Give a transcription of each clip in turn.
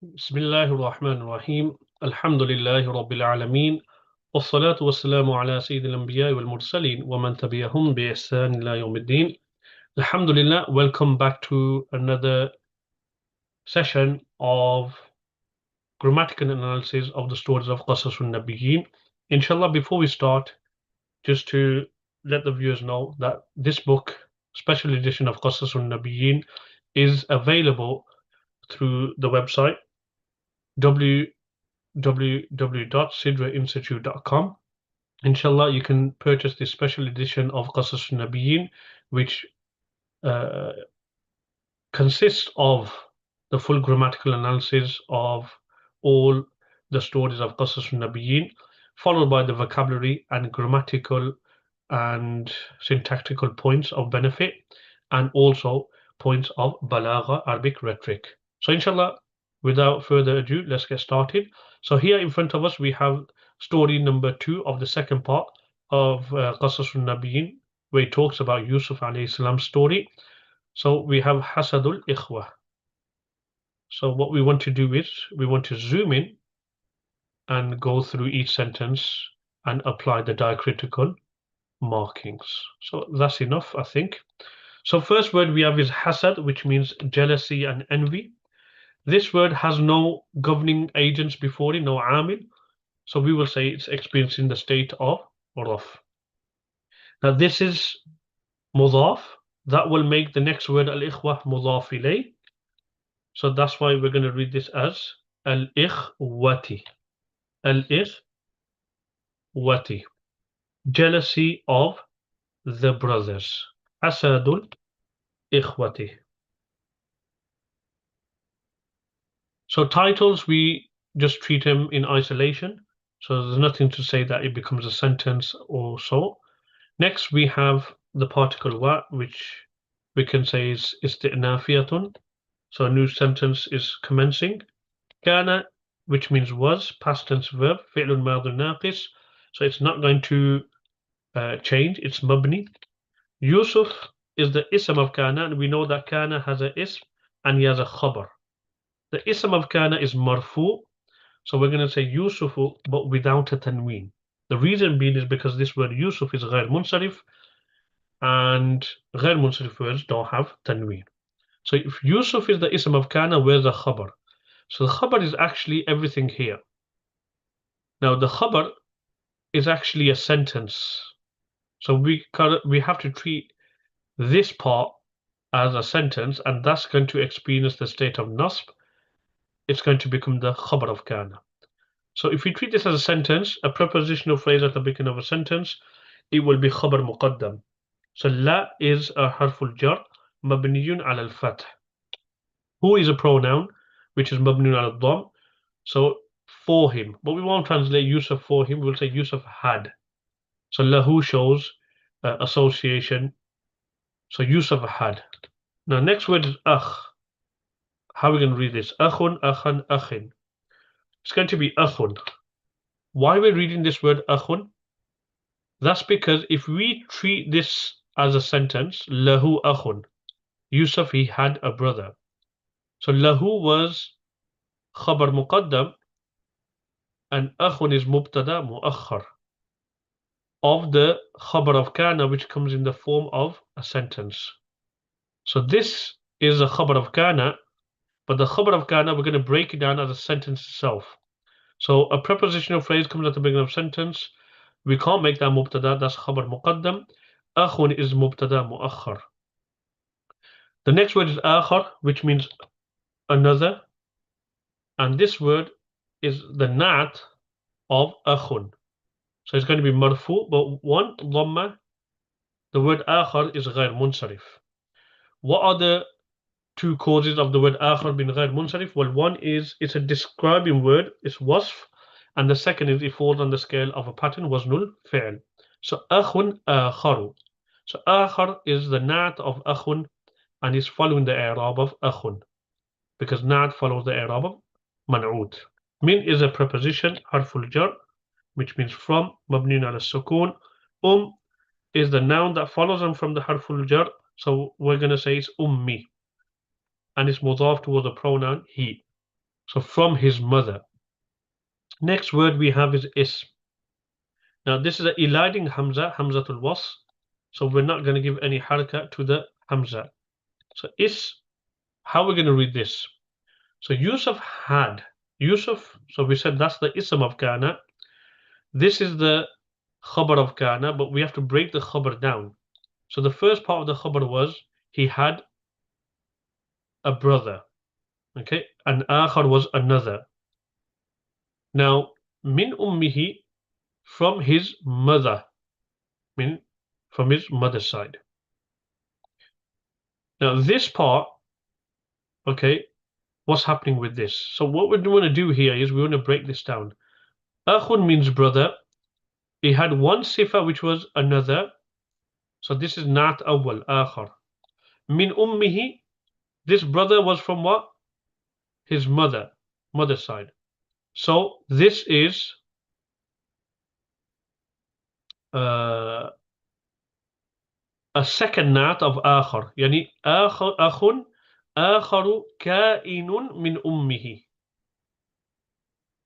بسم الله الرحمن الرحيم الحمد لله رب العالمين والصلاة والسلام على سيد الأنبياء والمرسلين ومن تبعهم بإحسان إلى يوم الدين. Alhamdulillah, welcome back to another session of grammatical analysis of the stories of Qasas Al-Nabiyīn. Inshallah, before we start, just to let the viewers know that this book, special edition of Qasas Al-Nabiyīn, is available through the website www.sidrainstitute.com. Inshallah, you can purchase this special edition of Qasas Al-Nabiyīn, which consists of the full grammatical analysis of all the stories of Qasas Al-Nabiyīn, followed by the vocabulary and grammatical and syntactical points of benefit, and also points of balagha, Arabic rhetoric. So inshallah, without further ado, let's get started. So here in front of us, we have story number 2 of the second part of Qasas Al-Nabiyīn, where it talks about Yusuf alayhi salam's story. So we have Hasadul Ikhwa. So what we want to do is we want to zoom in and go through each sentence and apply the diacritical markings. So that's enough, I think. So first word we have is hasad, which means jealousy and envy. This word has no governing agents before it, no amil. So we will say it's experiencing the state of raf. Now this is mudaf. That will make the next word al-ikhwa mudaf ilay. So that's why we're going to read this as al-ikhwati. Al-ikhwati. Jealousy of the brothers. Asadul ikhwati. So titles, we just treat them in isolation. So there's nothing to say that it becomes a sentence or so. Next, we have the particle wa, which we can say is isti'nafiyatun. So a new sentence is commencing. Kana, which means was, past tense verb, fi'lun madun naqis. So it's not going to change, it's mabni. Yusuf is the ism of kana, and we know that kana has a ism and he has a khabar. The ism of kana is marfu, so we're going to say Yusufu, but without a tanween. The reason being is because this word Yusuf is ghair munsarif, and ghair munsarif words don't have tanween. So if Yusuf is the ism of kana, where's the khabar? So the khabar is actually everything here. Now the khabar is actually a sentence. So we have to treat this part as a sentence, and that's going to experience the state of nasb. It's going to become the khabar of kana. So if we treat this as a sentence, a prepositional phrase at the beginning of a sentence, it will be khabar muqaddam. So la is a harful jar, mabniyun ala al-fath. Who is a pronoun, which is mabniyun ala al-dhamm. So for him, but we won't translate Yusuf for him, we'll say Yusuf had. So lahu shows association. So Yusuf had. Now next word is akh. How are we going to read this? Akhun, akhan, akhin. It's going to be akhun. Why we're reading this word akhun? That's because if we treat this as a sentence, lahu akhun, Yusuf, he had a brother. So lahu was khabar muqaddam, and akhun is mubtada muakhar of the khabar of kana, which comes in the form of a sentence. So this is a khabar of kana, but the khabar of kana, we're going to break it down as a sentence itself. So a prepositional phrase comes at the beginning of a sentence. We can't make that mubtada, that's khabar muqaddam. Akhun is mubtada muakhar. The next word is akhar, which means another. And this word is the na'at of akhun. So it's going to be marfu, but one, dhamma. The word akhar is ghair munsarif. What are the two causes of the word akhar being ghair munsarif? Well, one is it's a describing word, it's wasf, and the second is it falls on the scale of a pattern, waznul fi'l. So akhun akharu. So akhar is the na'at of akhun, and is following the i'rab of akhun, because na'at follows the i'rab of man'ut. Min is a preposition, harful jar, which means from, mabniun ala sukun. Is the noun that follows on from the harful jar, so we're going to say it's ummi, and it's mudaf towards the pronoun he. So from his mother. Next word we have is ism. Now this is an eliding hamza, hamzatul wasl. So we're not going to give any haraka to the hamza. So how we're going to read this? So Yusuf had. Yusuf, so we said that's the ism of kana. This is the khabar of kana, but we have to break the khabar down. So the first part of the khabar was he had a brother. Okay, and akhar was another. Now, min ummihi, from his mother, from his mother's side. Now this part, okay, what's happening with this? So what we want to do here is we want to break this down. Akhun means brother. He had one sifa which was another. So this is not awwal, akhar. Min ummihi, this brother was from what? His mother's side. So this is a second nat of akhar. Yani akhun akharu kainun min ummihi.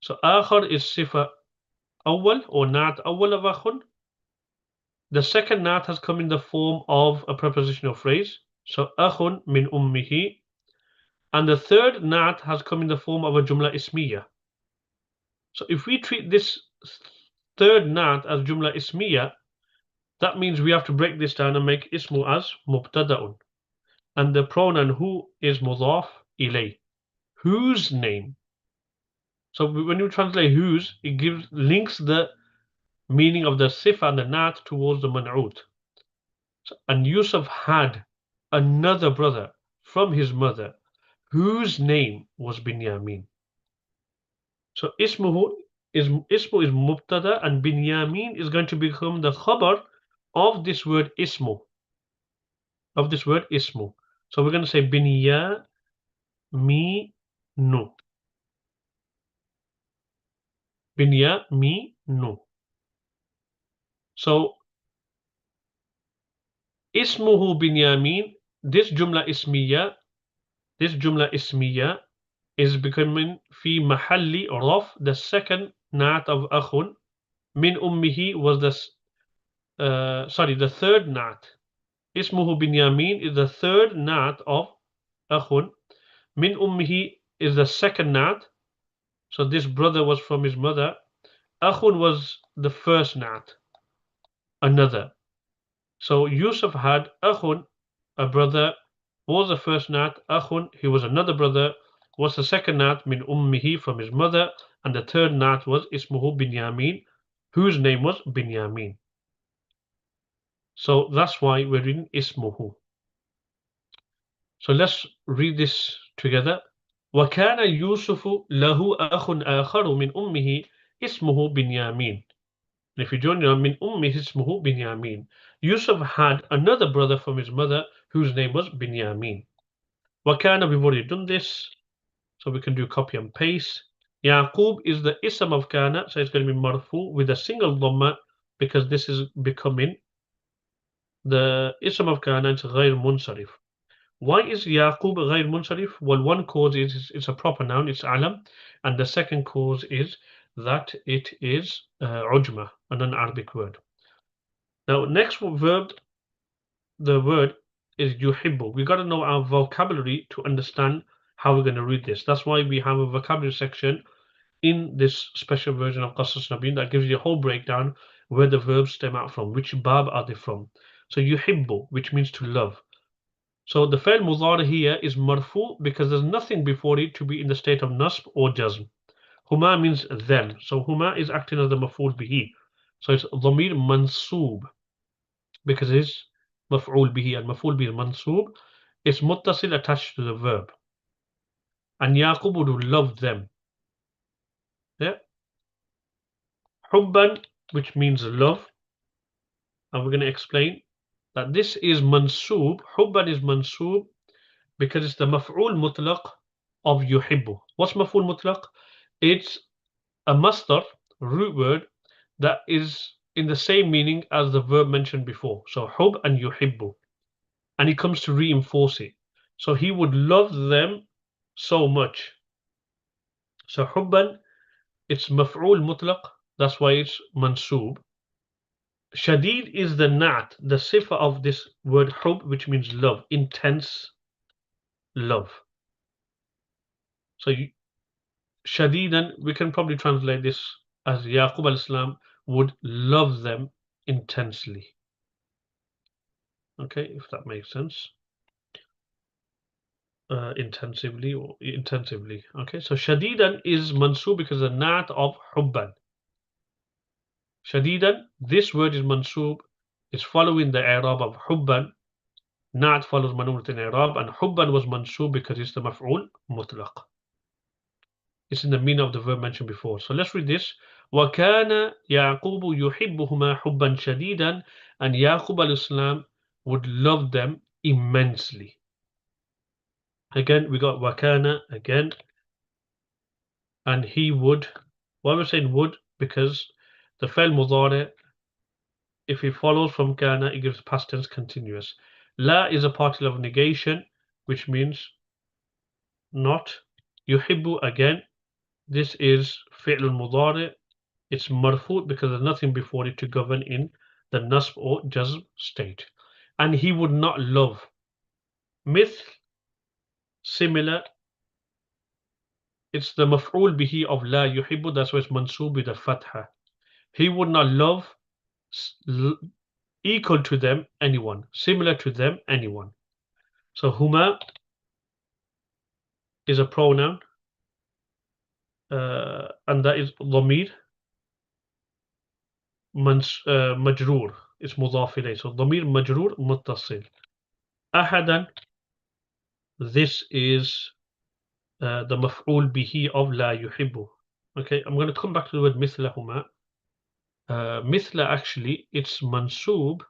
So akhar is sifa awwal or nat awwal of akhun. The second nat has come in the form of a prepositional phrase. So akhun min ummihi. And the third nat has come in the form of a jumla ismiya. So if we treat this third nat as jumla ismiya, that means we have to break this down and make ismu as mubtada'un. And the pronoun who is mudaf ilay. Whose name? So when you translate whose, it links the meaning of the sifa and the nat towards the man'ut. So, and Yusuf had another brother from his mother, whose name was Binyamin. So ismu is mubtada, and Binyamin is going to become the khabar of this word ismu. So we're going to say Binyaminu. Binyaminu. So ismuhu Binyamin, this jumla ismiya is becoming fi mahalli raf, the second nat of akhun. Min ummihi was the third nat. Ismuhu Binyamin is the third nat of akhun. Min ummihi is the second nat. So this brother was from his mother. Akhun was the first nat, another. So Yusuf had akhun, a brother, was the first nat. Akhun, he was another brother, was the second nat, min ummihi, from his mother, and the third nat was ismuhu Binyamin, whose name was Binyamin. So that's why we're reading ismuhu. So let's read this together. وَكَانَ يُوسُفُ لَهُ أَخٌ آخَرُ مِنْ أُمِّهِ اسمه بنيامين. And if you join your min ummi ismuhu Binyamin. Yusuf had another brother from his mother whose name was Binyamin. Wakana, we've already done this, so we can do copy and paste. Yaqub is the ism of kana, so it's going to be marfu with a single dhamma because this is becoming the ism of kana. It's ghayr munsarif. Why is Yaqub ghayr munsarif? Well, one cause is it's a proper noun, it's alam, and the second cause is that it is ujma, an Arabic word. Now, next verb, the word is yuhibbu. We got to know our vocabulary to understand how we're going to read this. That's why we have a vocabulary section in this special version of Qasas Al-Nabiyīn that gives you a whole breakdown where the verbs stem out from, which bab are they from. So yuhibbu, which means to love. So the fi'l mudhari here is marfu because there's nothing before it to be in the state of nasb or jazm. Huma means them. So huma is acting as the maf'ul bihi. So it's dhamir mansoob because it's maf'ul bihi, and maf'ul bihi is mansoob. It's muttasil, attached to the verb. And Yaqub would love them. Yeah. Hubban, which means love. And we're going to explain that this is mansoob. Hubban is mansoob because it's the maf'ul mutlaq of yuhibbu. What's maf'ul mutlaq? It's a masdar, root word, that is in the same meaning as the verb mentioned before. So hub and yuhibbu. And he comes to reinforce it. So he would love them so much. So hubban, it's maf'ul mutlaq, that's why it's mansoob. Shadid is the na'at, the sifa of this word hub, which means love, intense love. So shadidan, we can probably translate this as Yaqub al-Islam would love them intensely. Okay, if that makes sense. Intensively or intensively. Okay, so shadidan is mansoob because the na'at of hubban. Shadidan, this word is mansoob, is following the i'rab of hubban. Na'at follows manunat in i'rab, and hubban was mansoob because it's the maf'ul mutlaq. It's in the meaning of the verb mentioned before. So let's read this. وَكَانَ يَعْقُوبُ يُحِبُّهُمَا حُبًّا شَدِيدًا, and Yaqub al-Islam would love them immensely. Again, we got wakana again, and he would. Why we're saying would? Because the fail mudari, if it follows from kana, it gives past tense continuous. La is a particle of negation, which means not. Yuhibbu again. This is fi'l al-mudari. It's marfu because there's nothing before it to govern in the nasb or jazm state. And he would not love. Mithl, similar. It's the maf'ul bihi of la yuhibbu, that's why it's mansoob with a fatha. He would not love equal to them anyone, similar to them anyone. So huma is a pronoun, and that is dhamir majroor. It's mudaf ilayh. So dhamir majroor muttasil. Ahadan, this is the maf'ul bihi of la yuhibbu. Okay, I'm going to come back to the word mithlahuma. Mithla, actually, it's mansoob,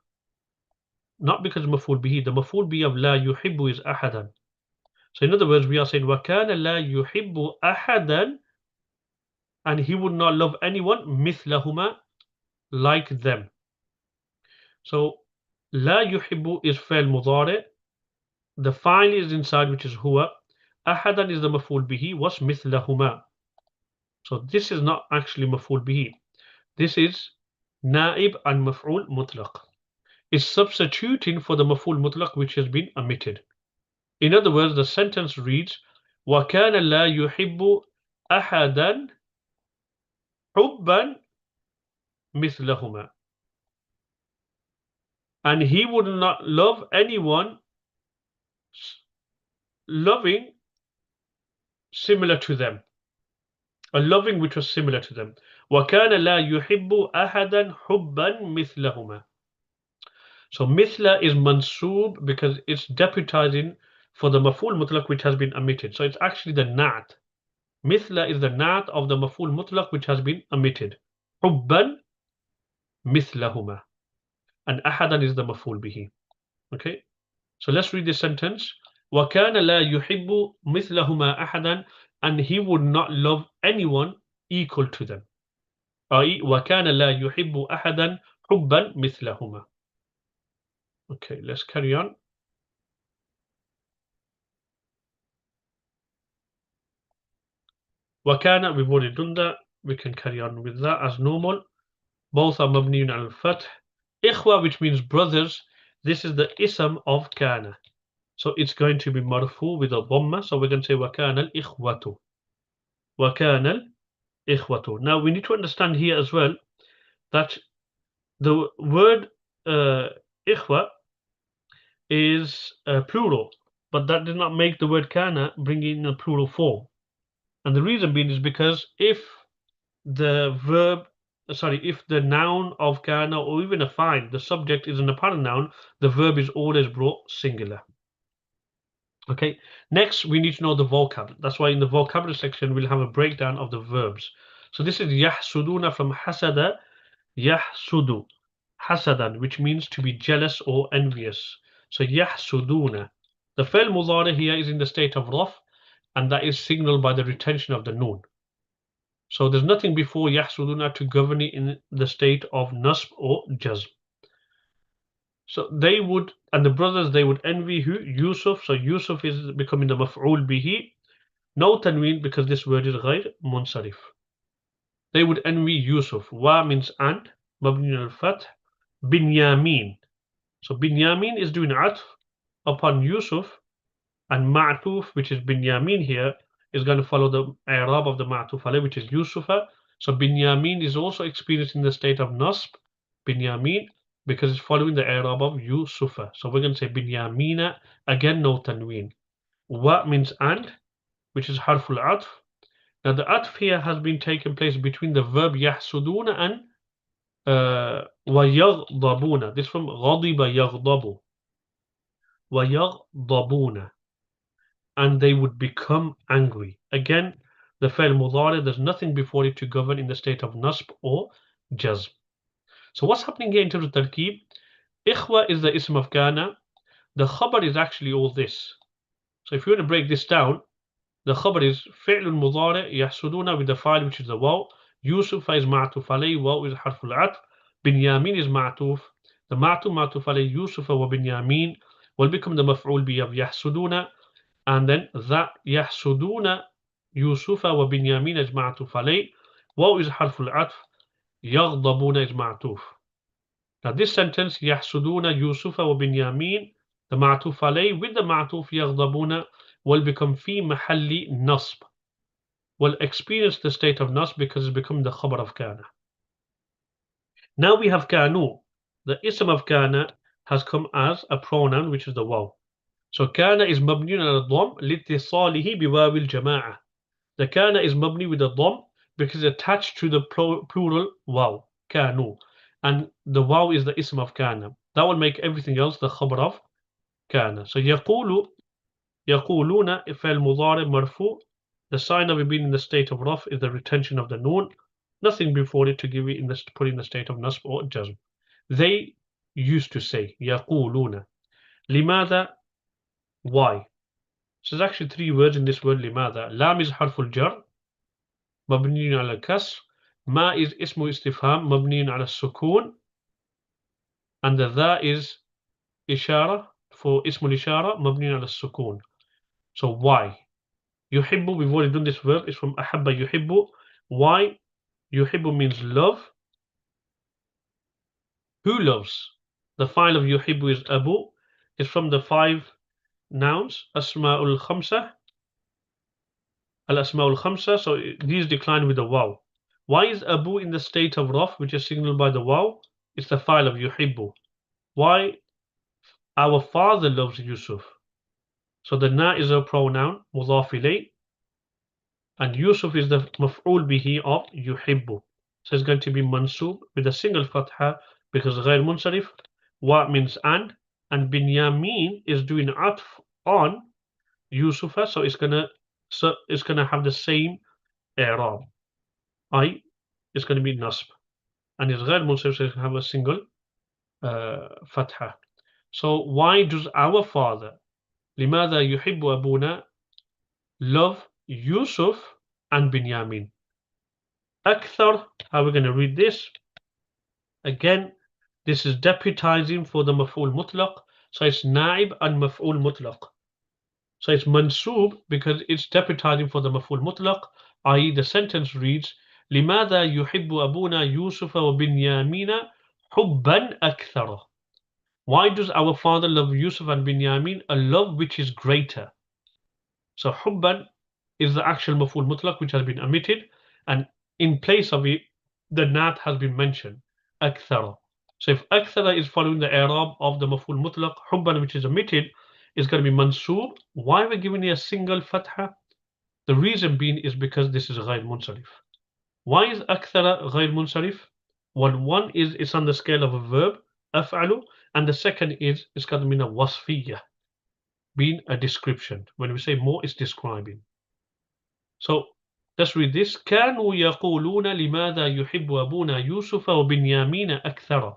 not because maf'ul bihi. The maf'ul bihi of la yuhibbu is ahadan. So in other words, we are saying وَكَانَ لَا يُحِبُّ أَحَدًا, and he would not love anyone مِثْلَهُمَا, like them. So la yuhibbu is fail mudari. The file is inside, which is huwa. Ahadan is the maf'ul bihi. What's mithlahuma? So this is not actually maf'ul bihi. This is naib and maf'ul mutlaq. It's substituting for the maf'ul mutlaq which has been omitted. In other words, the sentence reads وَكَانَ لَا يُحِبُّ أَحَدًا حُبًّا مِثْلَهُمَا, and he would not love anyone loving similar to them, a loving which was similar to them. وَكَانَ لَا يُحِبُّ أَحَدًا حُبًّا مِثْلَهُمَا. So mithla is mansoob because it's deputizing for the maf'ul mutlaq which has been omitted. So it's actually the na'at. Mithla is the na'at of the maf'ul mutlaq which has been omitted. Hubban mithlahuma. And ahadan is the maf'ul bihi. Okay? So let's read this sentence. وَكَانَ لَا يُحِبُّ مِثْلَهُمَا أَحَدًا, and he would not love anyone equal to them. i.e. وَكَانَ لَا يُحِبُّ أَحَدًا حُبًّا مِثْلَهُمَا. Okay, let's carry on. وَكَانَ, we've already done that. We can carry on with that as normal. Both are mabniyun al-fath. Ikhwa, which means brothers, this is the ism of kana. So it's going to be marfu with a dhamma. So we're going to say وَكَانَ الْإِخْوَةُ. وَكَانَ الْإِخْوَةُ. Now we need to understand here as well that the word ikhwa is plural, but that does not make the word kana bring in a plural form. And the reason being is because if the noun of kana, or even a fa'il, the subject is an apparent noun, the verb is always brought singular. Okay, next we need to know the vocab. That's why in the vocabulary section we'll have a breakdown of the verbs. So this is yahsuduna from hasada, yahsudu, hasadan, which means to be jealous or envious. So yahsuduna. The fi'l mudari here is in the state of raf, and that is signaled by the retention of the noon. So there's nothing before yahsuduna to govern it in the state of nasb or jazm. So they would, and the brothers, they would envy who? Yusuf. So Yusuf is becoming the maf'ul bihi. No tanween because this word is غير منصرف. They would envy Yusuf. Wa means and. مبني على الفتح. Binyamin. So Binyamin is doing atf upon Yusuf, and Ma'tuf, which is Binyamin here, is going to follow the i'rab of the Ma'tuf alayh, which is Yusufa. So Binyamin is also experiencing the state of Nasb, Binyamin, because it's following the i'rab of Yusufa. So we're going to say Binyamina, again no tanween. Wa means and, which is harful atf. Now the atf here has been taking place between the verb yahsuduna and وَيَغْضَبُونَ. This from غَضِبَ يَغْضَبُ. وَيَغْضَبُونَ. And they would become angry. Again, the fi'l mudari, there's nothing before it to govern in the state of nasb or jazm. So what's happening here in terms of tarkeeb? Ikhwa is the ism of kana. The khabar is actually all this. So if you want to break this down, the khabar is fi'l mudari yahsuduna with the file, which is the waw. Yusuf is ma'tuf alayh, waw is harful atf. Binyamin is ma'tuf. The ma'tuf alayh Yusuf wa Binyamin will become the maf'ul bi of yahsuduna, and then that yahsuduna Yusuf wa Binyamin is ma'tuf alayh. Waw is harful atf. Yaghdabuna is ma'tuf. Now this sentence yahsuduna Yusuf wa Binyamin, the ma'tuf alayh with the ma'tuf yaghdabuna will become fi mahalli nasb. Will experience the state of nasb because it's become the khabar of kana. Now we have kanu. The ism of kana has come as a pronoun, which is the waw. So kana is mabni ala dhamm litisalihi biwaw al-jama'a. The kana is mabni with a dhamm because it's attached to the plural waw, kanu. And the waw is the ism of kana. That will make everything else the khabar of kana. So يقولون فعل مضارع مرفوع. The sign of it being in the state of raf is the retention of the noon. Nothing before it to give it in the put in the state of nasb or jazm. They used to say يقولون. لماذا? Why? So there's actually three words in this word لماذا. Lam is حرف الجر مبني على الكسر. ما is اسم استفهام مبني على السكون. And the ذا is إشارة for اسم الإشارة مبني على السكون. So why? يحب, we've already done this verb, it's from أحب يحب. Why? يحب means love. Who loves? The file of يحب is Abu. It's from the 5 nouns, Asma'ul Khamsa. Al-Asma'ul Khamsa, so these decline with the waw. Why is Abu in the state of raf, which is signaled by the waw? It's the file of yuhibbu. Why? Our father loves Yusuf. So the na is a pronoun, mudhaf ilay, and Yusuf is the maf'ul bihi of yuhibbu. So it's going to be mansub with a single fatha because غير munsarif. Wa means and Binyamin is doing atf on Yusufa, so it's gonna have the same i'rab. It's gonna be nasb, and it's غير munsarif, so it's gonna have a single fatha. So why does our father لماذا يحب أبونا love Yusuf and Binyamin? أكثر, how are we going to read this? Again, this is deputizing for the maf'ul mutlaq, so it's naib and maf'ul mutlaq. So it's mansub because it's deputizing for the maf'ul mutlaq, i.e. the sentence reads لماذا يحب أبونا يوسف وبنيامين حبا أكثر. Why does our father love Yusuf and Binyamin? A love which is greater. So hubban is the actual maf'ul mutlaq which has been omitted, and in place of it the nat has been mentioned, akthara. So if akthara is following the i'rab of the maf'ul mutlaq, hubban which is omitted is going to be mansub. Why are we giving it a single fatha? The reason being is because this is ghayr munsarif. Why is akthara ghayr munsarif? Well, one is it's on the scale of a verb, af'alu, and the second is it's got to mean a wasfiyah, being a description. When we say more, it's describing. So let's read this. كانوا يقولون لماذا يحب أبونا يوسف وبنيامين أكثر.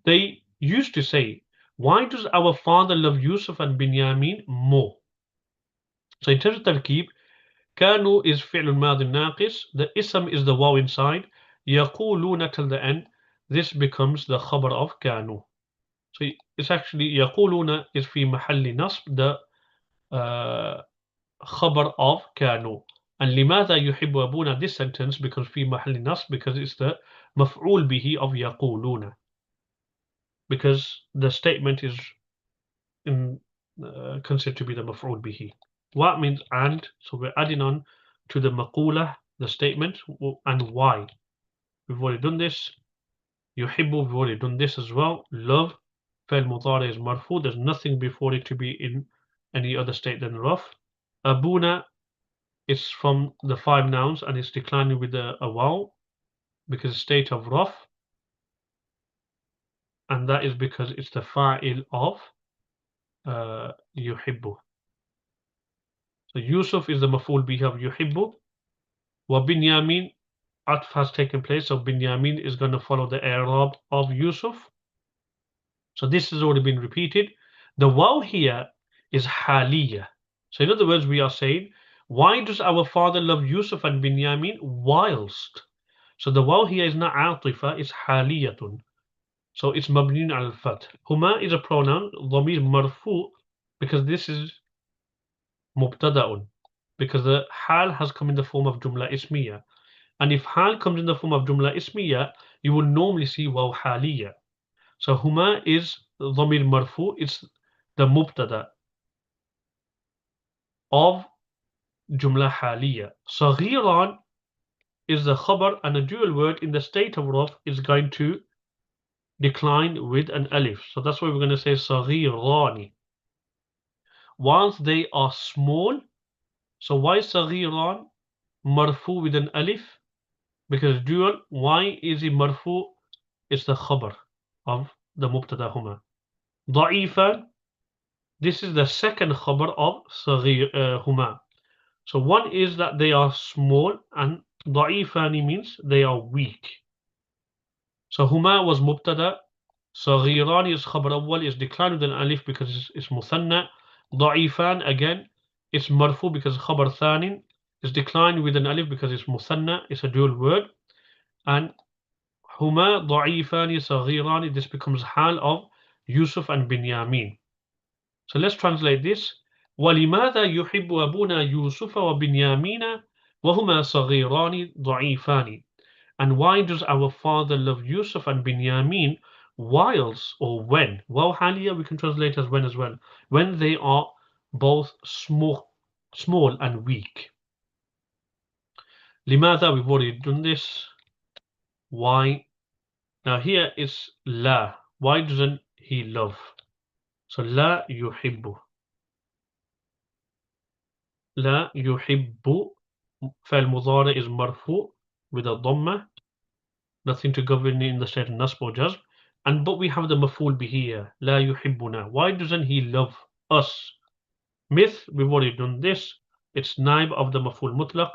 They used to say, why does our father love Yusuf and Binyamin more? So in terms of tarkib, كانوا is فعل ماضي ناقص. The ism is the waw inside. يقولون till the end. This becomes the khabar of كانوا. So it's actually يقولون is في محل نصب. The khabar of كانوا. And لماذا يحب أبونا, this sentence becomes في محل نصب because it's the مفعول به of يقولون, because the statement is considered to be the مفعول به. What means and, so we're adding on to the مقولة, the statement, and why. We've already done this. يحب, we've already done this as well. Love, فعل مضارع is مرفوع, there's nothing before it to be in any other state than رف. أبونا is from the 5 nouns and it's declining with a vowel because state of raf, and that is because it's the fa'il of yuhibbu. So Yusuf is the maf'ul bihi of yuhibbu. Wa Binyamin, atf has taken place, so Binyamin is going to follow the i'rab of Yusuf. So this has already been repeated. The waw here is haliyah. So in other words, we are saying, why does our father love Yusuf and Binyamin whilst? So the waw here is not atifa, it's haliyatun. So it's mabniun al-fath. Huma is a pronoun, dhamir marfu, because this is mubtada'un, because the hal has come in the form of jumla ismiya. And if hal comes in the form of jumla ismiya, you will normally see waw haliyah. So huma is dhamir marfu, it's the mubtada of jumla haliyah. Saghiran is the khabar, and a dual word in the state of raf is going to decline with an alif. So that's why we're going to say saghirani. Whilst they are small, so why saghiran marfu with an alif? Because dual, why is it marfu? It's the khabar of the mubtada huma. Da'ifan, this is the second khabar of saghir huma. So one is that they are small, and da'ifani means they are weak. So huma was mubtada, saghirani is khabar awwal, is declined with an alif because it's muthanna. Da'ifan again, it's marfu because khabar thanin is declined with an alif because it's muthanna, it's a dual word. And huma da'ifani saghirani, this becomes hal of Yusuf and Binyamin. So let's translate this. وَلِمَاذَا يُحِبُّ أَبُونَا يُوسُفَ وَبِنْيَامِينَ وَهُمَا صَغِيرَانِ ضَعِيفَانِ. And why does our father love Yusuf and Binyamin whilst, or when? Well, Haliya we can translate as when as well. When they are both small and weak. لماذا, we've already done this. Why? Now here is la. Why doesn't he love? So la yuhibbu. La yuhibbu. Fa'il mudari is marfu with a dhamma. Nothing to govern in the state of nasb or jazm. But we have the maf'ul bihi here. La yuhibbuna. Why doesn't he love us? Myth, we've already done this. It's naib of the maf'ul mutlaq.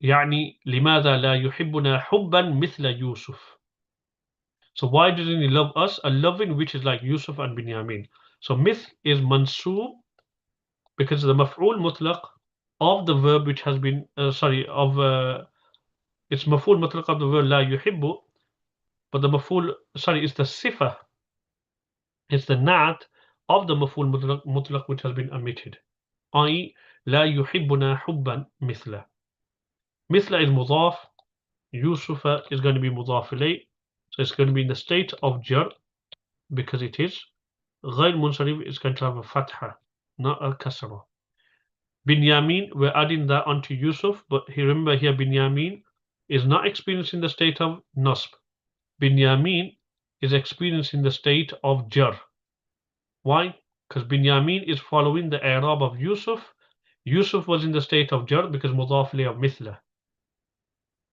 يعني لماذا لا يحبنا حبا مثل يوسف. So why doesn't he love us? A loving which is like Yusuf and Binyamin. So myth is mansoob because the maf'ul mutlaq of the verb which has been it's maf'ul mutlaq of the verb la yuhibbu, but the maf'ul, it's the sifa, it's the na'at of the maf'ul mutlaq which has been omitted, i.e. la yuhibbuna hubban mithla. Mithla is mudaf, Yusufa is going to be mudaf ilayh, so it's going to be in the state of jar because it is. Ghayr munsarif is going to have a fatha, not a kasra. Binyamin, we're adding that onto Yusuf, but remember here Binyamin is not experiencing the state of nasb. Binyamin is experiencing the state of jar. Why? Because Binyamin is following the i'rab of Yusuf. Yusuf was in the state of jar because mudaf li of mithla.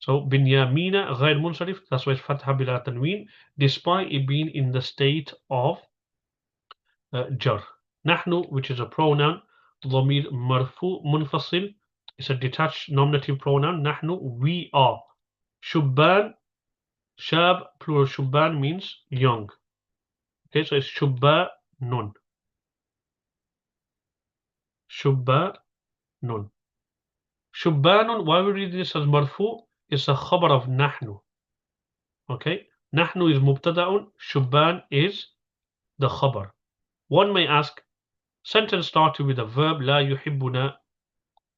So Binyamina ghayr munsarif, that's why it's fatha bila tanween, despite it being in the state of jar. Nahnu, which is a pronoun, dhamir marfu munfasil, it's a detached nominative pronoun. Nahnu, we are. Shubban, shab, plural shubban means young. Okay, so it's shubbanun. Shubbanun. Shubbanun, why we read this as marfu? It's a khabar of nahnu. Okay, nahnu is mubtada'un, shubban is the khabar. One may ask, Sentence started with a verb لا يحبنا.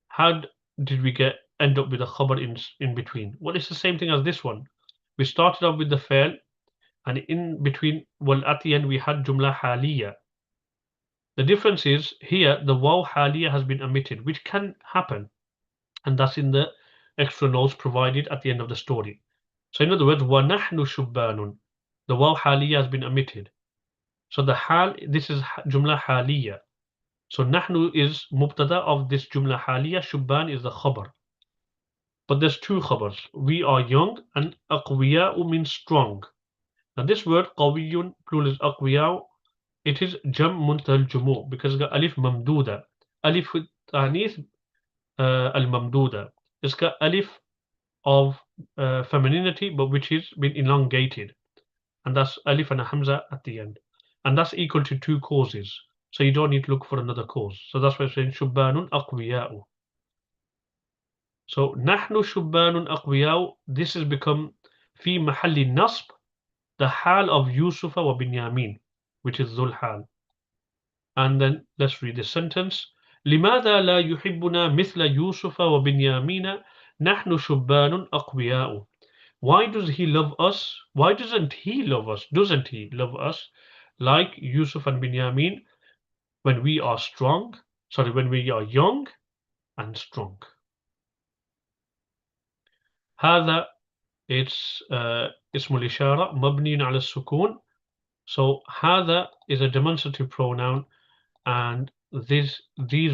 How did we end up with a khabar in between? Well, it's the same thing as this one. We started off with the fail, and in between, well, at the end we had jumla haliya. The difference is here the waw haliya has been omitted, which can happen, and that's in the extra notes provided at the end of the story. So in other words, وَنَحْنُ شُبَّانٌ. The waw haliya has been omitted. So the hal, this is jumla haliya. So nahnu is mubtada of this jumla haliya, shubban is the khabar. But there's two khabars. We are young, and aqwiya'u means strong. Now this word qawiyun plural is aqwiya'u. It is jam muntal jumu because it's got alif mamduda. Alif ta'nith al mamduda. It's got alif of femininity, but which is been elongated, and that's alif and a hamza at the end, and that's equal to two causes. So you don't need to look for another cause. So that's why I'm saying shubbanun aqwiya'u. So nahnu shubbanun aqwiya'u. This has become fi mahalli nasb, the hal of Yusufa wa Binyamin, which is dhul hal. And then let's read the sentence. لماذا لا يحبنا مثل يوسف وبنيامين نحن شبان أقوياء. Why does he love us? Why doesn't he love us? Doesn't he love us like Yusuf and Binyamin when we are strong? Sorry, when we are young and strong. هذا it's اسم الإشارة مبني على السكون. So هذا is a demonstrative pronoun, and these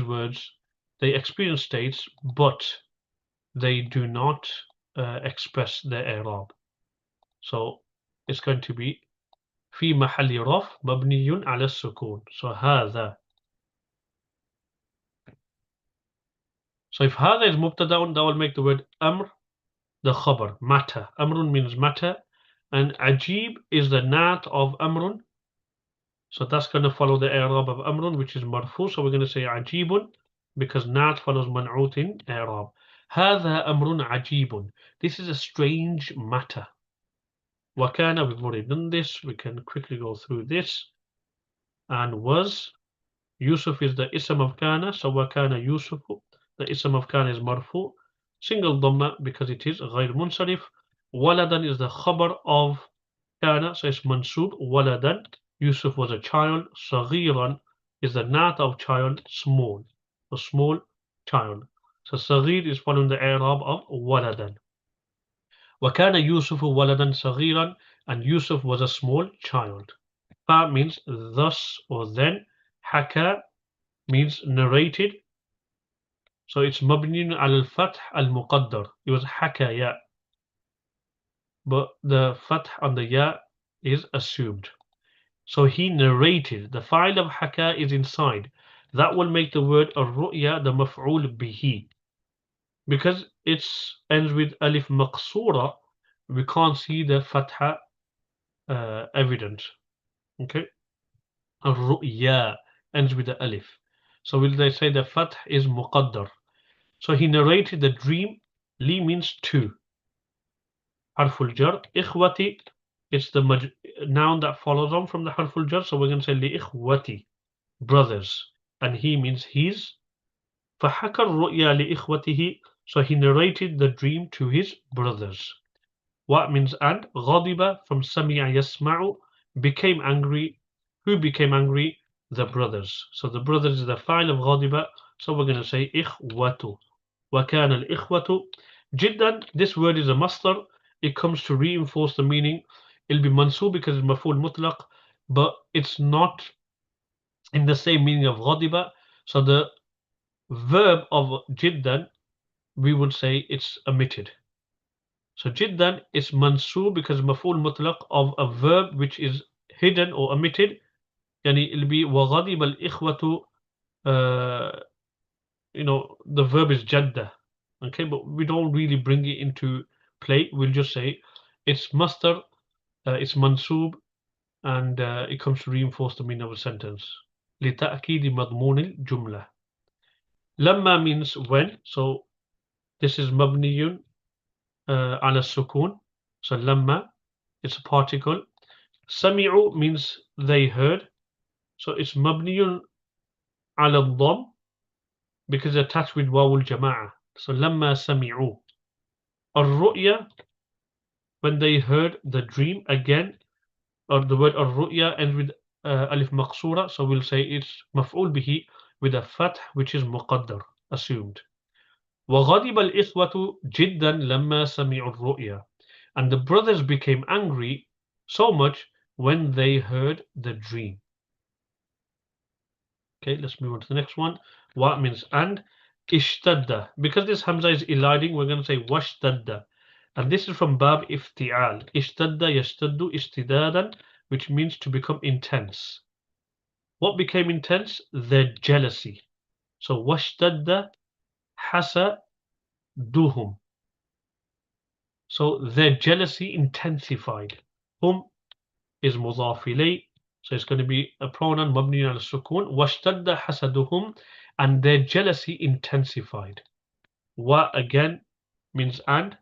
words, they experience states, but they do not express their i'rab. So it's going to be في محل رفع مبني على السكون. So هذا. So if هذا is مبتدا, that will make the word أمر the khabar, matter. أمر means matter, and عجيب is the nat of أمر. So that's going to follow the i'rab of أمر, which is marfu. So we're going to say عجيب because nat follows man'ut in i'rab. هذا أمر عجيب. This is a strange matter. وكان, we've already done this. We can quickly go through this. And was. Yusuf is the ism of kana, so wakana Yusufu. The ism of kana is marfu. Single dhamma because it is غير munsarif. Waladan is the khabar of kana, so it's mansub. Waladan. Yusuf was a child. Saghiran is the nat of child, small. A small child. So saghir is following the i'rab of waladan. وكان يوسف ولدا صغيرا, and Yusuf was a small child. Fa means thus or then. Haka means narrated. So it's mabniun al-fath al-muqaddar. It was haka ya. But the fath on the ya is assumed. So he narrated. The file of haka is inside. That will make the word ar-ru'ya the maf'ul bihi. Because it ends with alif maqsura, we can't see the fatha evident. Okay? Ar-ru'ya ends with the alif. So will they say the fath is muqaddar? So he narrated the dream. Li means two. Harful jar. Ikhwati, it's the noun that follows on from the harful jar. So we're going to say li ikhwati, brothers. And he means his. فحكى الرؤيا لإخوته. So he narrated the dream to his brothers. What means and? غضب from سمع يسمع, became angry. Who became angry? The brothers. So the brothers is the file of غضب. So we're going to say إخوة. وكان الإخوة. جدا, this word is a masdar. It comes to reinforce the meaning. It'll be mansub because it's maf'ul mutlaq, but it's not in the same meaning of غضب. So the verb of jiddan, we would say it's omitted. So jiddan is mansub because maf'ul mutlaq of a verb which is hidden or omitted. Yani it'll be وغضب الإخوة. The verb is jadda. Okay, but we don't really bring it into play. We'll just say it's masdar, it's mansub, and it comes to reinforce the meaning of a sentence. لتأكيد مضمون الجملة. لما means when. So this is مبني على السكون. So لما, it's a particle. سمعوا means they heard. So it's مبني على الضم because they're attached with واو الجماعة. So لما سمعوا. الرؤيا when they heard the dream again, or the word الرؤيا ends with ألف مقصورة, so we'll say it's مفعول به with a fath which is مقدر, assumed. وغضب الإخوة جدا لما سمعوا الرؤيا, and the brothers became angry so much when they heard the dream. Okay, let's move on to the next one. Wa means and. Ishtadda. Because this hamza is eliding, we're going to say washtadda. And this is from bab ifti'al. Ishtadda yashtaddu ishtidadan, which means to become intense. What became intense? Their jealousy. So washtadda hasaduhum. So their jealousy intensified. Hum is mudaf ilay, so it's going to be a pronoun mabni al sukun. Washtadda hasaduhum, and their jealousy intensified. Wa again means and.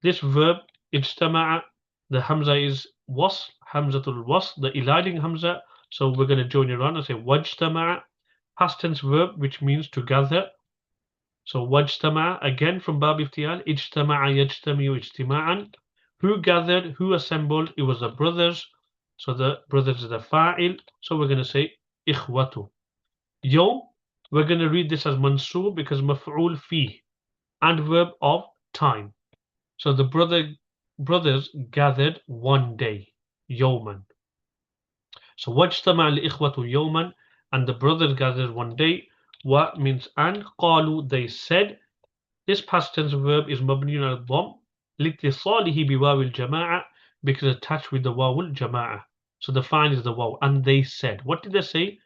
This verb ijtama'a, the hamza is was, hamzatul was, the eliding hamza. So we're going to join it on and say wajtama'a, past tense verb which means to gather. So wajtama'a again from bab iftial, ijtama'a yajtami'u ijtima'an. Who gathered, who assembled? It was the brothers. So the brothers is the fa'il. So we're going to say ikhwatu. Yawm, we're going to read this as mansoob because maf'ul fi, and verb of time. So the brothers gathered one day, yawman. So wajtama al-ikhwatu yawman, and the brothers gathered one day. Wa means and. Qalu, they said. This past tense verb is mabniyun al-dhamm litisalihi biwaw al-jama'a, because attached with the waw al-jama'a. So the fine is the waw. And they said. What did they say?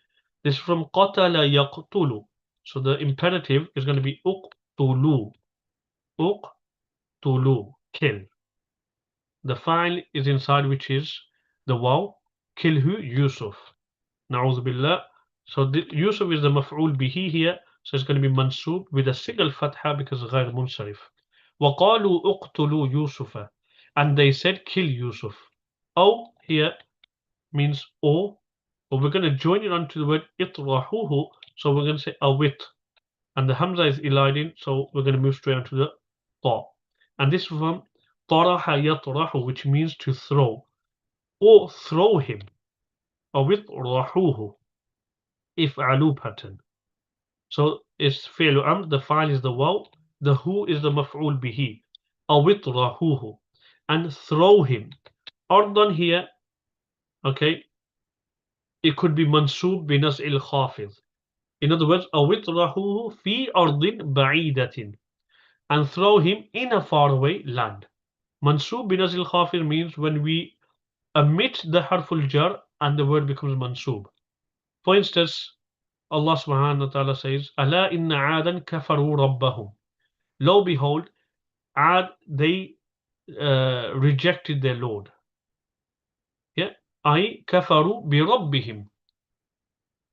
This is from qatala yaqtulu. So the imperative is going to be uqtulu. Uqtulu, kill. The file is inside, which is the waw. Kill who? Yusuf. Na'udhu billah. So Yusuf is the maf'ul bihi here. So it's going to be mansoob with a single fatha because غير munsarif. وَقَالُوا اُقْتُلُوا يُوسُفَ, and they said kill Yusuf. Oh here means or we're going to join it onto the word itrahuhu. So we're going to say awit, and the hamza is eliding, so we're going to move straight onto the ta. And this is from taraha yatrahu, which means to throw, or throw him. Awit rahuhu, if'alu pattern. So it's fi'lu amr, the file is the waw, the who is the maf'ul bihi. Awit rahuhu, and throw him. Ardan here, okay, it could be mansoob bi naz'il khafid. In other words, awit rahuhu fi ardin ba'idatin, and throw him in a faraway land. Mansoob bi naz'il khafid means when we omit the harful jar and the word becomes mansoob. For instance, Allah subhanahu wa ta'ala says, Ala inna aadan kafaru rabbahum. Lo, behold, Ad, they rejected their Lord. Yeah, I kafaru bi rabbihim.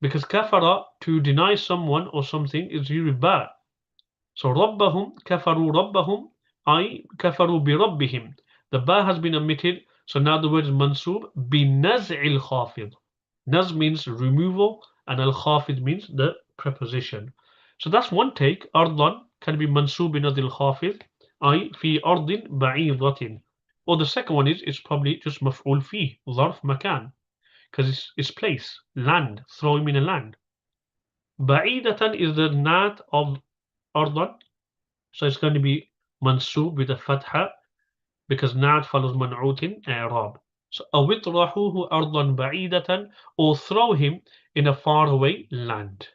Because kafara, to deny someone or something, is usually bad. So rabbahum, kafaru rabbahum, I kafaru bi rabbihim. The ba has been omitted, so now the word is mansoob bi naz'il khafid. Naz means removal, and al-khafid means the preposition. So that's one take. Ardan can be mansoob bi naz'il khafid, I fi ardin ba'idatin. Or the second one is it's probably just maf'ul fi, zarf makan, because it's place, land, throw him in a land. Ba'idatan is the nat of ardan, so it's going to be mansoob with a fatha because nat follows man'ut in i'rab. So awitrahuhu ardan ba'idatan, or throw him in a faraway land.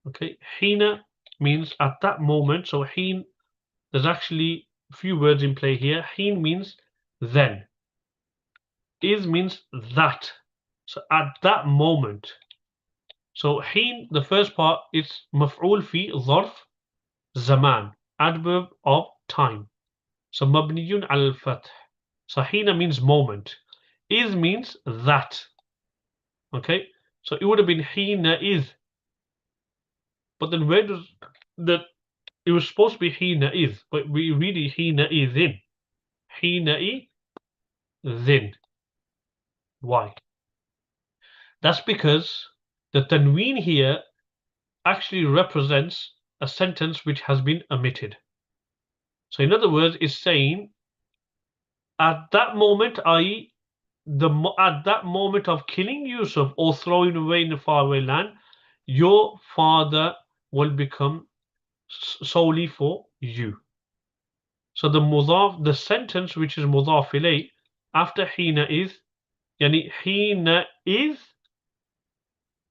Okay, hina means at that moment. So hin, there's actually a few words in play here. Hin means then. Is means that. So at that moment. So hin, the first part, it's maf'ul fi zarf zaman, adverb of time. So mabniyun al-fath. So hina means moment. Is means that. Okay, so it would have been hina is. But then where does that? It was supposed to be hina is, but we read it hina is in. Hina then. Why? That's because The tanween here actually represents a sentence which has been omitted. So in other words, it's saying at that moment, i.e., at that moment of killing Yusuf or throwing away in the faraway land, your father will become solely for you. So the sentence which is mudaf ilay after hina is, yani hina is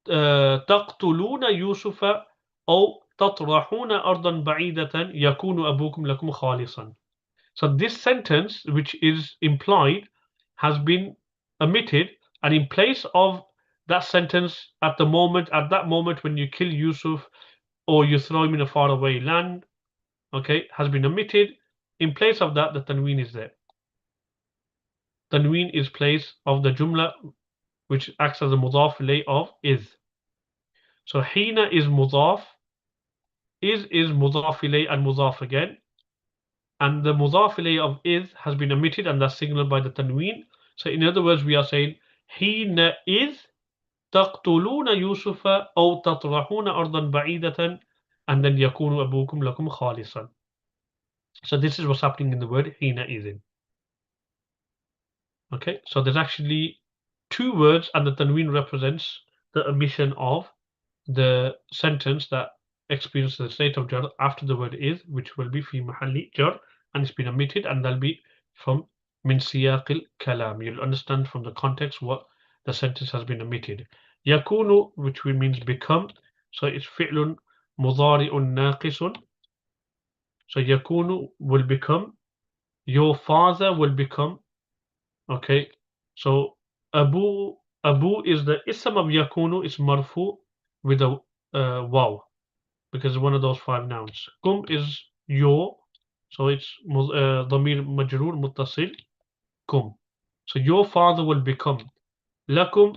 تقتلون يوسف أو تطرحون أرضا بعيدة يكون أبوكم لكم خالصا. So this sentence, which is implied, has been omitted, and in place of that sentence at that moment when you kill Yusuf or you throw him in a faraway land, okay, has been omitted. In place of that, the tanween is there. Tanween is place of the jumla, which acts as a mudaf ilay of is. So hina is mudaf, is mudaf ilay and mudaf again. And the mudaf ilay of is has been omitted, and that's signaled by the tanween. So in other words, we are saying hina is تقتلون يوسف أو تطرحون أرضا بعيدة and then يكون أبوكم لكم خالصا. So this is what's happening in the word hina izin. Okay, so there's actually two words, and the tanween represents the omission of the sentence that experiences the state of jar after the word is, which will be fi mahalli jar, and it's been omitted, and that'll be from min siyaqil kalam. You'll understand from the context what the sentence has been omitted. Yakunu, which means become, so it's fi'lun mudari'un naqisun. So yakunu will become, your father will become. Okay, so Abu is the ism of yakunu, is marfu with a waw, because it's one of those five nouns. Kum is your, so it's dhamir majroor muttasil kum. So your father will become. Lakum,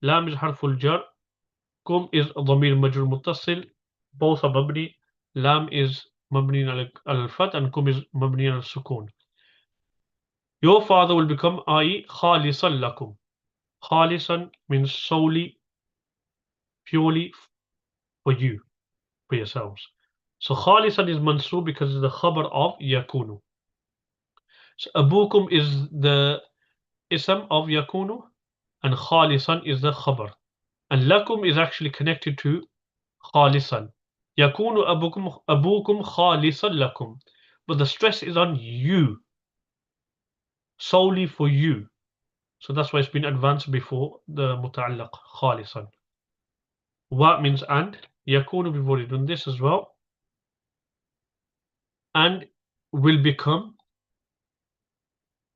lam is harful jar. Kum is dhamir majroor muttasil. Both are mabni. Lam is mabni al-fath and kum is mabni al-sukun. Your father will become, i.e., khalisan lakum. Khalisan means solely, purely for you, for yourselves. So khalisan is mansub because it's the khabar of yakunu. So abukum is the ism of yakunu, and khalisan is the khabar. And lakum is actually connected to khalisan. Yakunu abukum khalisan lakum. But the stress is on you, solely for you. So that's why it's been advanced before the muta'allaq, khalisan. Wa means and. Yakunu, we've already done this as well. And will become,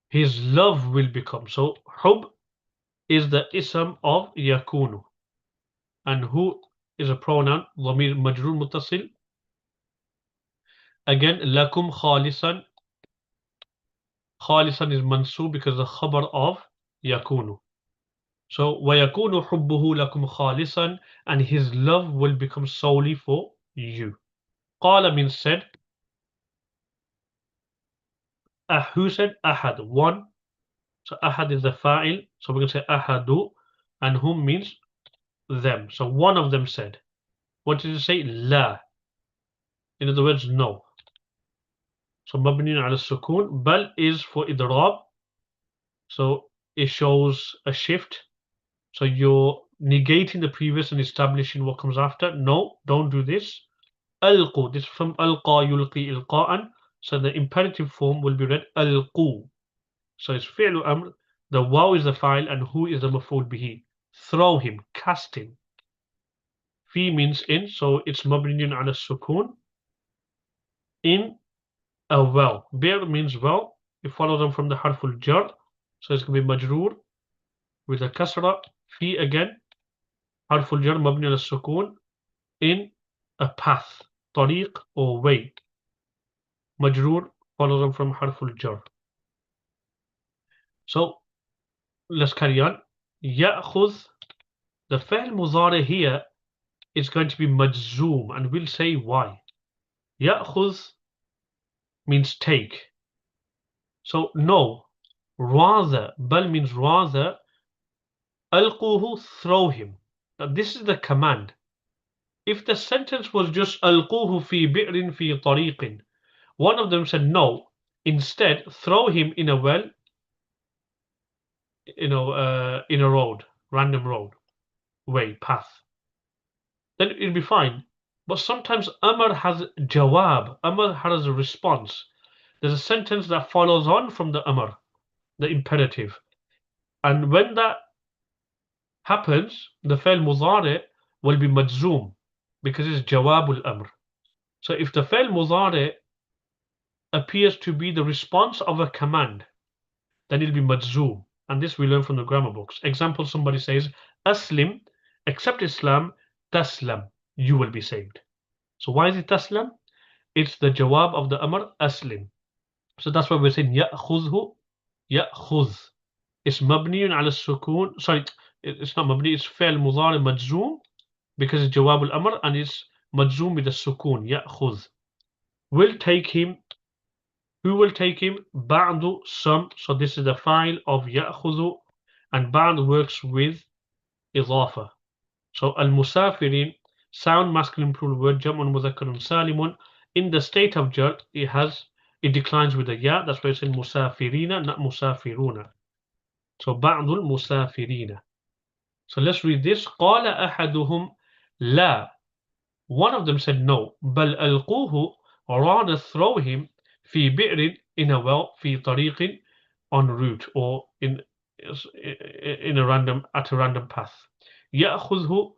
his love will become. So hub is the ism of yakunu, and who is a pronoun, dhamir majroor muttasil. Again, lakum khalisan. Khalisan is mansub because the khabar of yakunu. So وَيَكُونُ حُبُّهُ لَكُمْ خَالِصًا, and his love will become solely for you. قال means said. Who said? Ahad, one. So ahad is the fa'il. So we're going to say ahadu, and whom means them. So one of them said. What did it say? La. In other words, no. So mabni ala sukun. Bal is for idrab. So it shows a shift. So you're negating the previous and establishing what comes after. No, don't do this. Alqu. This is from alqa yulqi ilqa'an. So the imperative form will be read alqu. So it's fi'lu amr. The waw is the fa'il and who is the maf'ul bihi. Throw him, cast him. Fi means in, so it's mabniun ala sukun. In a well. Bir means well. It follows on from the harful jar. So it's going to be majroor with a kasra. Fi again. Harful jar mabni ala sukun. In a path. Tariq or way. Majroor follows on from harful jar. So let's carry on. Ya'khudh. The fi'l mudari here is going to be majzoom, and we'll say why. Ya'khudh means take. So no, rather, bal means rather, alquhu, throw him. Now this is the command. If the sentence was just ألقوه في بئر في طريق, one of them said no. Instead, throw him in a well, in a road, random road, way, path. Then it'll be fine. But sometimes Amr has jawab. Amr has a response. There's a sentence that follows on from the Amr, the imperative. And when that happens, the fi'l mudari will be majzoom because it's jawabul amr. So if the fi'l mudari appears to be the response of a command, then it'll be majzoom. And this we learn from the grammar books. Example, somebody says, Aslim, accept Islam, taslam, you will be saved. So why is it taslam? It's the jawab of the amr, aslim. So that's why we're saying ya'khudhu, ya'khudh. It's mabniyun ala sukun. Sorry, it's not mabni, it's fi'l mudari majzoom because it's jawab al-amr and it's majzoom with the sukun, ya'khudh. Will take him. Who will take him? Ba'du, some. So this is the file of ya'khudhu, and ba'd works with idafa. So al-musafirin, sound masculine plural word, jam'un mudhakkarun salimun. In the state of jar, it declines with a ya. That's why it's in musafirina, not musafiruna. So ba'dul musafirina. So let's read this. قال أحدهم لا. One of them said no. بل ألقوه, or rather throw him, في بئر, in a well, في طريق, en route, or in a random, at a random path. يأخذه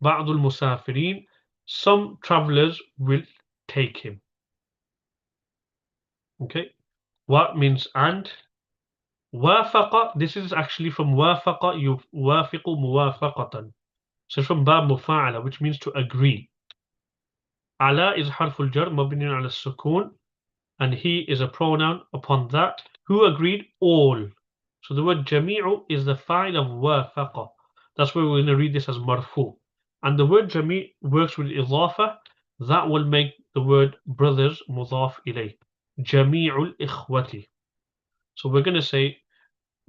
بعض المسافرين, some travelers will take him. Okay. What means and? وافق, this is actually from وافق يوافق موافقة. So from باب مفاعلة, which means to agree. على is حرف الجر مبني على السكون, and he is a pronoun upon that. Who agreed? All. So the word جميع is the fa'il of وافق. That's why we're going to read this as marfu. And the word جميع works with إضافة. That will make the word brothers مضاف إليه. جميع الإخوة. So we're going to say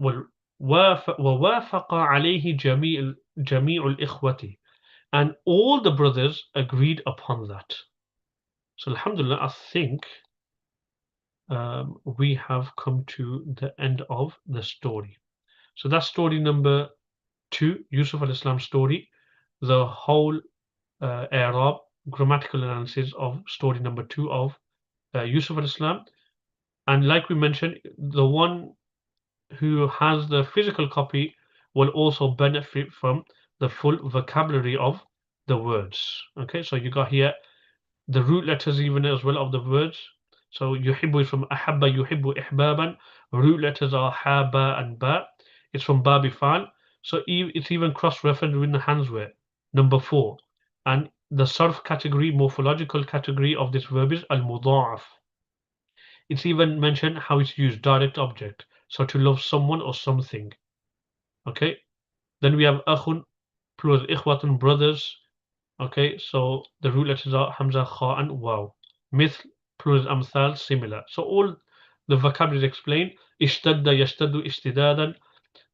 ووافق عليه جميع الإخوة, and all the brothers agreed upon that. So alhamdulillah, I think we have come to the end of the story. So that's story number 2, Yusuf al-Islam's story, the whole Arab grammatical analysis of story number 2 of Yusuf al-Islam. And like we mentioned, the one who has the physical copy will also benefit from the full vocabulary of the words. Okay, so you got here the root letters even as well of the words. So yuhibbu is from ahabba yuhibbu ihbaban. Root letters are ha, ba, and ba. It's from ba bifal. So it's even cross-referenced with the handswear. Number 4. And the sarf category, morphological category of this verb is al-mudha'af. It's even mentioned how it's used, direct object. So to love someone or something. Okay. Then we have akhun, plural ikhwatun, brothers. Okay, so the root letters are hamza, kha, and waw. Mithl, plural amthal, similar. So all the vocabulary is explained. Ishtadda, yashtaddu, ishtidadan.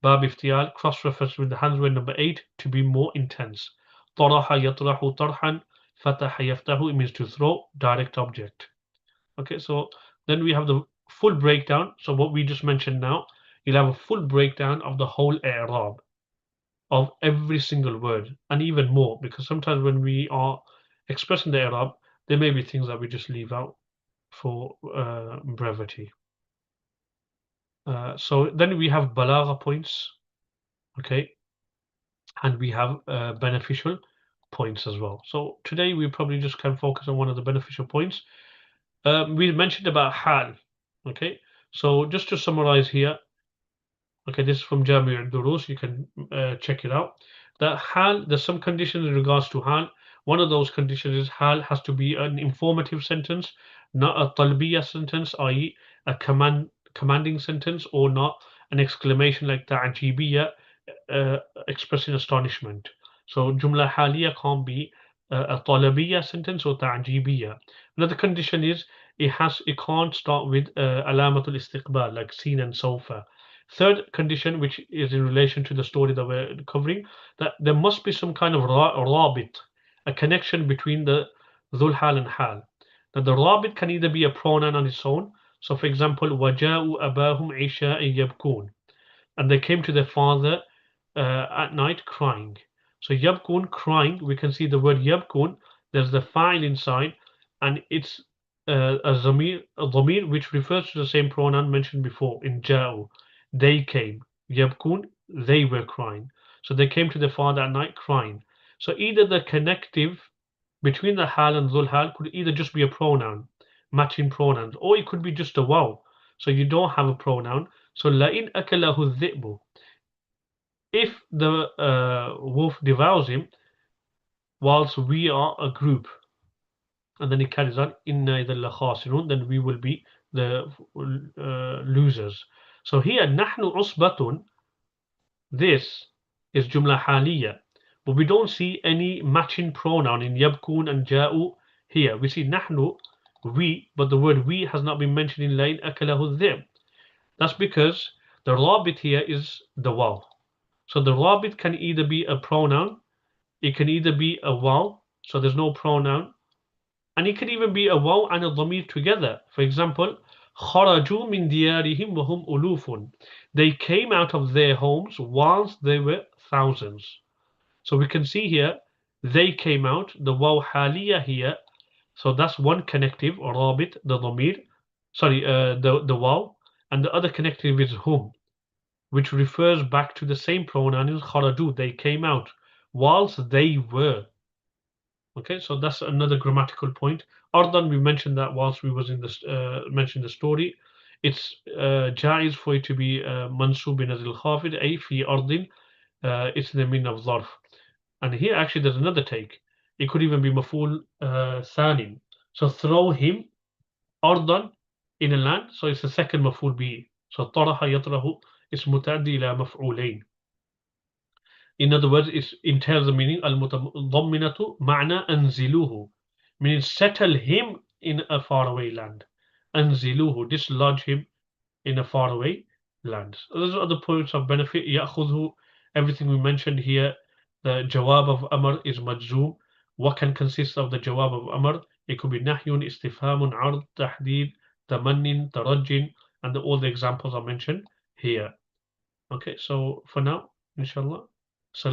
Bab iftial, cross-reference with the handswear number 8, to be more intense. Taraha, yatrahu, tarhan. Fataha, yaftahu, it means to throw, direct object. Okay, so then we have the full breakdown. So what we just mentioned now, you'll have a full breakdown of the whole i'rab of every single word, and even more, because sometimes when we are expressing the i'rab, there may be things that we just leave out for brevity. So then we have balagha points, okay, and we have beneficial points as well. So today we probably just can focus on one of the beneficial points. We mentioned about hal, okay. So just to summarize here, okay, this is from Jami' al-Durus, you can check it out. That hal, there's some conditions in regards to hal. One of those conditions is hal has to be an informative sentence, not a talbiyah sentence, i.e. a commanding sentence, or not an exclamation like ta'jibiyya, expressing astonishment. So jumla haliyya can't be a talabiyya sentence or ta'jibiyya. Another condition is it can't start with alamatul istiqbal like seen and sofa. Third condition, which is in relation to the story that we're covering, that there must be some kind of rabit, a connection between the dhul hal and hal. Now the rabit can either be a pronoun on its own. So for example, وَجَاءُوا أَبَاهُمْ عِشَاءً يَبْكُونَ, and they came to their father at night crying. So yabkun, crying, we can see the word yabkun, there's the fa'il inside, and it's a dhamir which refers to the same pronoun mentioned before in ja'u. They came. Yabkun, they were crying. So they came to their father at night crying. So either the connective between the hal and dhul hal could either just be a pronoun, matching pronouns, or it could be just a waw. So you don't have a pronoun. So لَإِنْ أَكَلَهُ الذِّئْبُ, if the wolf devours him whilst we are a group, and then it carries on, إِنَّا إِذًا لَخَاسِرُونَ, then we will be the losers. So here نحن عصبة, this is jumla haliyya, but we don't see any matching pronoun in yabkun and ja'u here. We see nahnu, we, but the word we has not been mentioned in lain akalahu dhib. That's because the rabit here is the waw. So the rabit can either be a pronoun, it can either be a waw, so there's no pronoun, and it can even be a waw and a dhamir together. For example, خرجوا من ديارهم وهم ألوف. They came out of their homes whilst they were thousands. So we can see here, they came out, the waw haliya here. So that's one connective, or rabit, the dhamir, sorry, the waw, and the other connective is hum, which refers back to the same pronoun in kharaju, they came out, whilst they were. Okay, so that's another grammatical point. Ardan, we mentioned that whilst we was in this mentioned the story. It's jaiz for it to be mansub in azil khafid, ay fi ardin, it's the meaning of zarf. And here actually there's another take. It could even be maful thanin. So throw him ardan, in a land, so it's the second maful bi. So taraha yatrahu is mutaddi ila maf'ulain. In other words, it entails the meaning al-mutadamminatu ma'na anziluhu, meaning settle him in a faraway land. Anziluhu, dislodge him in a faraway land. So those are the points of benefit. Ya'khudhu, everything we mentioned here. The jawab of amr is majzoom. What can consist of the jawab of amr? It could be nahyun, istifhamun, ard, tahdid, tamannin, tarajjin, and all the examples are mentioned here. Okay, so for now, inshallah.